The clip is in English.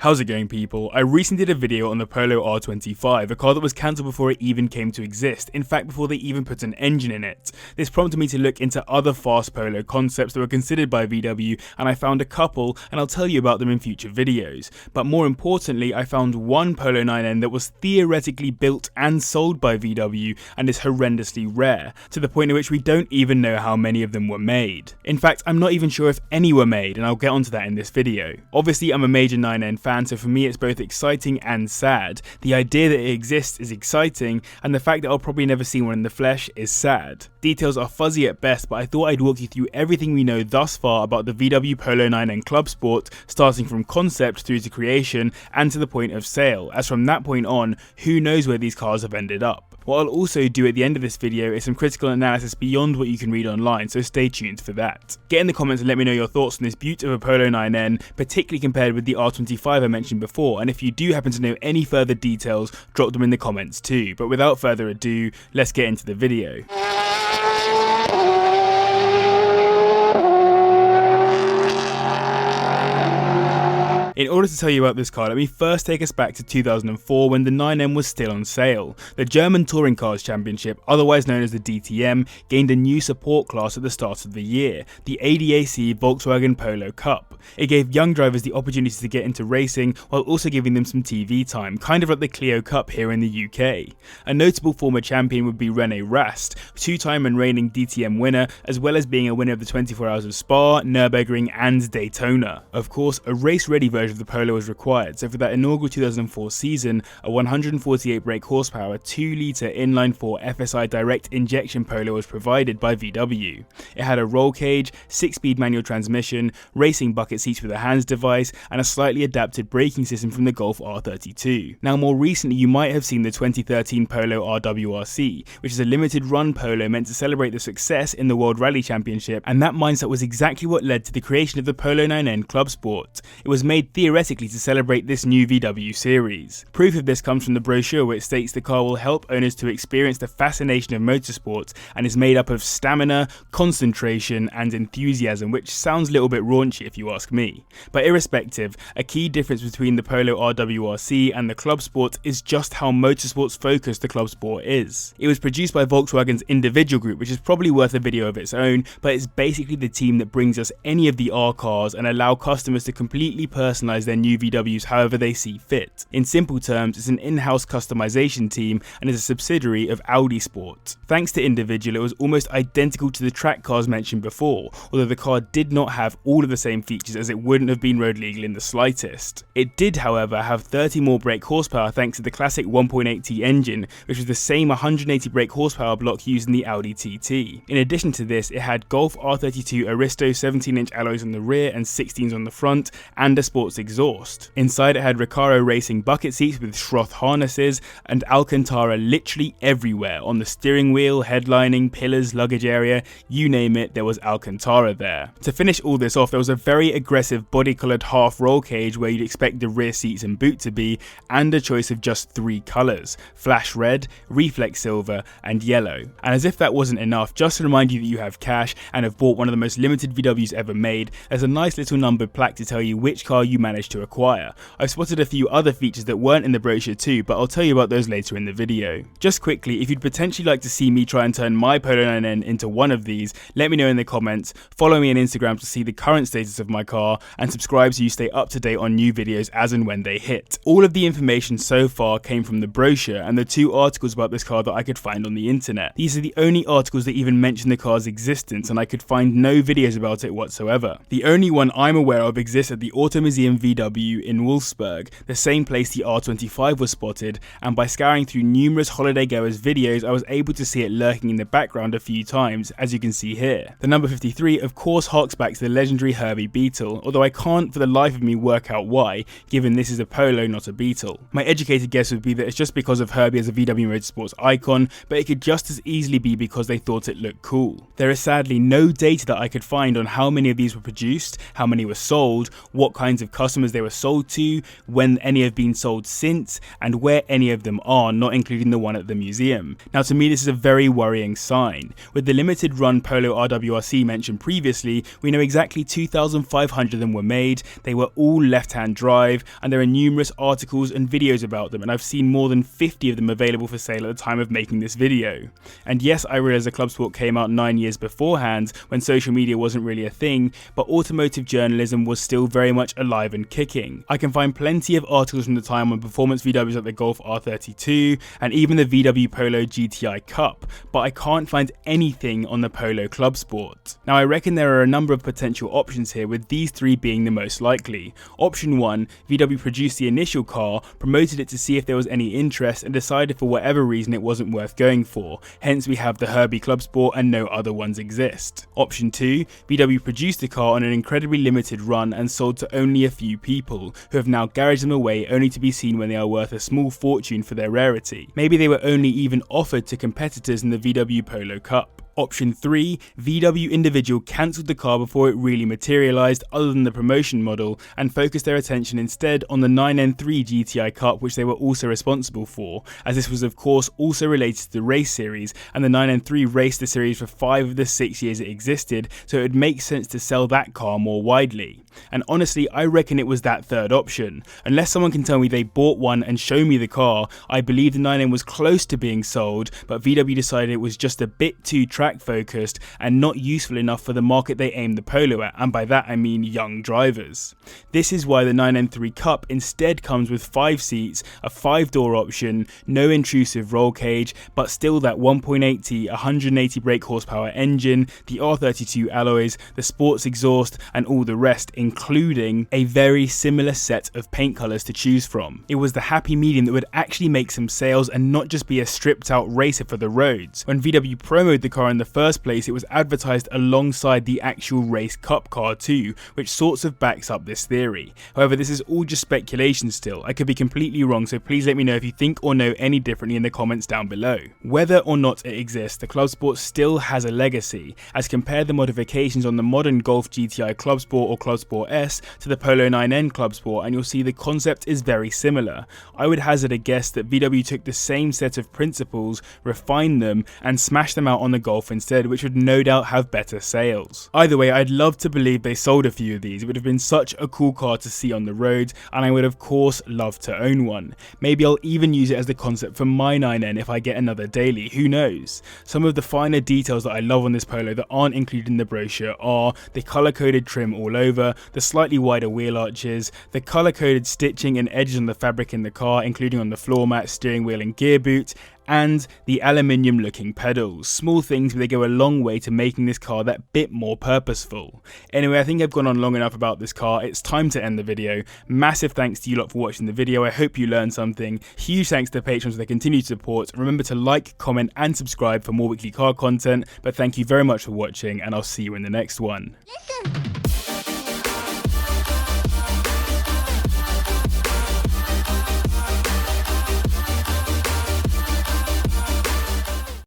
How's it going, people? I recently did a video on the Polo R25, a car that was cancelled before it even came to exist, in fact before they even put an engine in it. This prompted me to look into other fast Polo concepts that were considered by VW, and I found a couple, and I'll tell you about them in future videos. But more importantly, I found one Polo 9N that was theoretically built and sold by VW and is horrendously rare, to the point at which we don't even know how many of them were made. In fact, I'm not even sure if any were made, and I'll get onto that in this video. Obviously, I'm a major 9N fan, so for me it's both exciting and sad. The idea that it exists is exciting, and the fact that I'll probably never see one in the flesh is sad. Details are fuzzy at best, but I thought I'd walk you through everything we know thus far about the VW Polo 9N ClubSport, starting from concept through to creation and to the point of sale, as from that point on, who knows where these cars have ended up. What I'll also do at the end of this video is some critical analysis beyond what you can read online, so stay tuned for that. Get in the comments and let me know your thoughts on this beaut of a Polo 9N, particularly compared with the R25 I mentioned before, and if you do happen to know any further details, drop them in the comments too. But without further ado, let's get into the video. In order to tell you about this car, let me first take us back to 2004 when the 9N was still on sale. The German Touring Cars Championship, otherwise known as the DTM, gained a new support class at the start of the year, the ADAC Volkswagen Polo Cup. It gave young drivers the opportunity to get into racing while also giving them some TV time, kind of like the Clio Cup here in the UK. A notable former champion would be Rowan A, two-time and reigning DTM winner, as well as being a winner of the 24 Hours of Spa, Nürburgring and Daytona. Of course, a race-ready version of the Polo was required, so for that inaugural 2004 season, a 148 brake horsepower 2-litre inline-4 FSI direct injection Polo was provided by VW. It had a roll cage, 6-speed manual transmission, racing bucket seats with a hands device, and a slightly adapted braking system from the Golf R32. Now more recently you might have seen the 2013 Polo R Wrc, which is a limited run Polo meant to celebrate the success in the World Rally Championship, and that mindset was exactly what led to the creation of the Polo 9N ClubSport. It was made theoretically to celebrate this new VW series. Proof of this comes from the brochure, where it states the car will help owners to experience the fascination of motorsports and is made up of stamina, concentration and enthusiasm, which sounds a little bit raunchy if you ask me. But irrespective, a key difference between the Polo R Wrc and the ClubSport is just how motorsports focused the ClubSport is. It was produced by Volkswagen's individual group, which is probably worth a video of its own, but it's basically the team that brings us any of the R cars and allow customers to completely personalize their new VWs however they see fit. In simple terms, it's an in-house customization team and is a subsidiary of Audi Sport. Thanks to Individual, it was almost identical to the track cars mentioned before, although the car did not have all of the same features as it wouldn't have been road legal in the slightest. It did, however, have 30 more brake horsepower thanks to the classic 1.8T engine, which was the same 180 brake horsepower block used in the Audi TT. In addition to this, it had Golf R32 Aristo 17-inch alloys on the rear and 16s on the front, and a sports exhaust. Inside it had Recaro racing bucket seats with Schroth harnesses and Alcantara literally everywhere, on the steering wheel, headlining, pillars, luggage area, you name it, there was Alcantara there. To finish all this off, there was a very aggressive body-coloured half roll cage where you'd expect the rear seats and boot to be, and a choice of just 3 colours: flash red, reflex silver and yellow. And as if that wasn't enough, just to remind you that you have cash and have bought one of the most limited VWs ever made, there's a nice little numbered plaque to tell you which car you managed to acquire. I've spotted a few other features that weren't in the brochure too, but I'll tell you about those later in the video. Just quickly, if you'd potentially like to see me try and turn my Polo 9N into one of these, let me know in the comments, follow me on Instagram to see the current status of my car, and subscribe so you stay up to date on new videos as and when they hit. All of the information so far came from the brochure and the 2 articles about this car that I could find on the internet. These are the only articles that even mention the car's existence, and I could find no videos about it whatsoever. The only one I'm aware of exists at the Auto Museum VW in Wolfsburg, the same place the R25 was spotted, and by scouring through numerous holiday goers videos I was able to see it lurking in the background a few times, as you can see here. The number 53 of course harks back to the legendary Herbie Beetle, although I can't for the life of me work out why, given this is a Polo not a Beetle. My educated guess would be that it's just because of Herbie as a VW Motorsports icon, but it could just as easily be because they thought it looked cool. There is sadly no data that I could find on how many of these were produced, how many were sold, what kinds of customers they were sold to, when any have been sold since, and where any of them are, not including the one at the museum. Now to me this is a very worrying sign. With the limited run Polo R Wrc mentioned previously, we know exactly 2,500 of them were made, they were all left-hand drive, and there are numerous articles and videos about them, and I've seen more than 50 of them available for sale at the time of making this video. And yes, I realise that ClubSport came out 9 years beforehand, when social media wasn't really a thing, but automotive journalism was still very much alive and kicking. I can find plenty of articles from the time on performance VWs like the Golf R32 and even the VW Polo GTI Cup, but I can't find anything on the Polo ClubSport. Now I reckon there are a number of potential options here, with these three being the most likely. Option 1, VW produced the initial car, promoted it to see if there was any interest, and decided for whatever reason it wasn't worth going for, hence we have the Herbie ClubSport and no other ones exist. Option 2, VW produced the car on an incredibly limited run and sold to only a few people, who have now garaged them away only to be seen when they are worth a small fortune for their rarity. Maybe they were only even offered to competitors in the VW Polo Cup. Option 3, VW individual cancelled the car before it really materialised other than the promotion model, and focused their attention instead on the 9N3 GTI Cup, which they were also responsible for, as this was of course also related to the race series, and the 9N3 raced the series for 5 of the 6 years it existed, so it would make sense to sell that car more widely. And honestly, I reckon it was that third option. Unless someone can tell me they bought one and show me the car, I believe the 9N was close to being sold, but VW decided it was just a bit too track focused and not useful enough for the market they aimed the Polo at, and by that I mean young drivers. This is why the 9N3 Cup instead comes with 5 seats, a 5-door option, no intrusive roll cage, but still that 1.8T 180 brake horsepower engine, the R32 alloys, the sports exhaust, and all the rest, including a very similar set of paint colours to choose from. It was the happy medium that would actually make some sales and not just be a stripped out racer for the roads. When VW promoted the car in the first place, it was advertised alongside the actual race cup car too, which sorts of backs up this theory. However, this is all just speculation still, I could be completely wrong, so please let me know if you think or know any differently in the comments down below. Whether or not it exists, the ClubSport still has a legacy, as compare the modifications on the modern Golf GTI ClubSport or ClubSport S to the Polo 9N ClubSport, and you'll see the concept is very similar. I would hazard a guess that VW took the same set of principles, refined them, and smashed them out on the Golf instead, which would no doubt have better sales. Either way, I'd love to believe they sold a few of these. It would have been such a cool car to see on the road, and I would of course love to own one. Maybe I'll even use it as the concept for my 9N if I get another daily, who knows. Some of the finer details that I love on this Polo that aren't included in the brochure are the colour-coded trim all over, the slightly wider wheel arches, the colour-coded stitching and edges on the fabric in the car, including on the floor mat, steering wheel and gear boot, and the aluminium looking pedals. Small things, but they go a long way to making this car that bit more purposeful. Anyway, I think I've gone on long enough about this car, it's time to end the video. Massive thanks to you lot for watching the video, I hope you learned something. Huge thanks to the patrons for their continued support. Remember to like, comment and subscribe for more weekly car content, but thank you very much for watching, and I'll see you in the next one.